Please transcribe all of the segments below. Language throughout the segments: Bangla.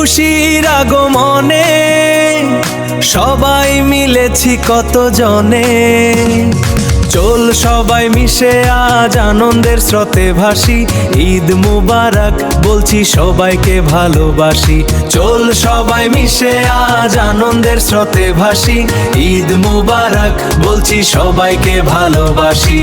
খুশির আগমনে সবাই মিলেছি কত জনে। চল সবাই মিশে আজ আনন্দের স্রোতে ভাসি, ঈদ মুবারক বলছি সবাইকে ভালোবাসি। চল সবাই মিশে আজ আনন্দের স্রোতে ভাসি, ঈদ মুবারক বলছি সবাইকে ভালোবাসি।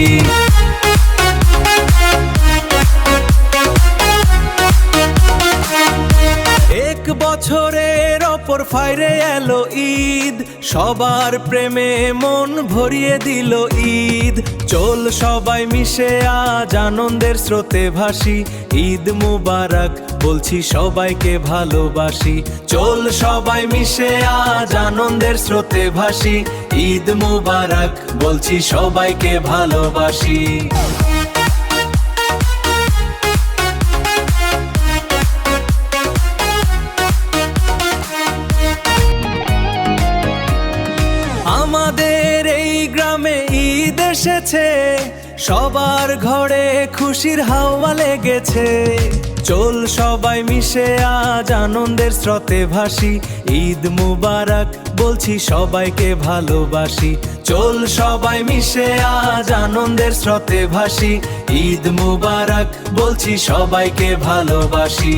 এক বছরের অপর ফাইরে এলো ঈদ, সবার প্রেমে মন ভরিয়ে দিল ঈদ। চল সবাই মিশে আজ আনন্দের স্রোতে ভাসি, ঈদ মুবারক বলছি সবাইকে ভালোবাসি। চল সবাই মিশে আজ আনন্দের স্রোতে ভাসি, ঈদ মুবারক বলছি সবাইকে ভালোবাসি। আমাদের এই গ্রামে ঈদ এসেছে, সবার ঘরে খুশির হাওয়া লেগেছে। চল সবাই মিশে আজ আনন্দের স্রোতে ভাসি, ঈদ মুবারক বলছি সবাইকে ভালোবাসি। চল সবাই মিশে আজ আনন্দের স্রোতে ভাসি, ঈদ মুবারক বলছি সবাইকে ভালোবাসি।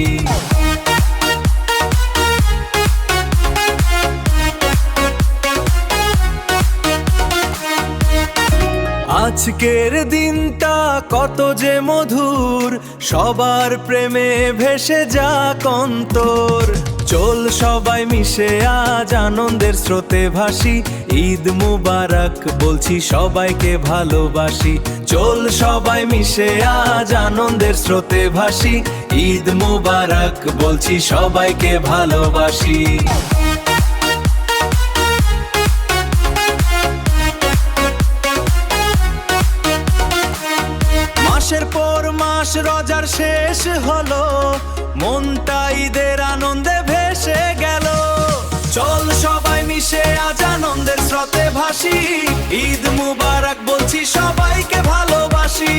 আজকের দিনটা কত যে মধুর, সবার প্রেমে ভেসে যাক অন্তর। চল সবাই মিশে আজ আনন্দের স্রোতে ভাসি, ঈদ মুবারক বলছি সবাইকে ভালোবাসি। চল সবাই মিশে আজ আনন্দের স্রোতে ভাসি, ঈদ মুবারক বলছি সবাইকে ভালোবাসি। মাসের পর মাস রোজার শেষ হলো, মনটা ঈদের আনন্দে ভেসে গেল। চল সবাই মিশে আজ আনন্দের স্রোতে ভাসি, ঈদ মুবারক বলছি সবাইকে ভালোবাসি।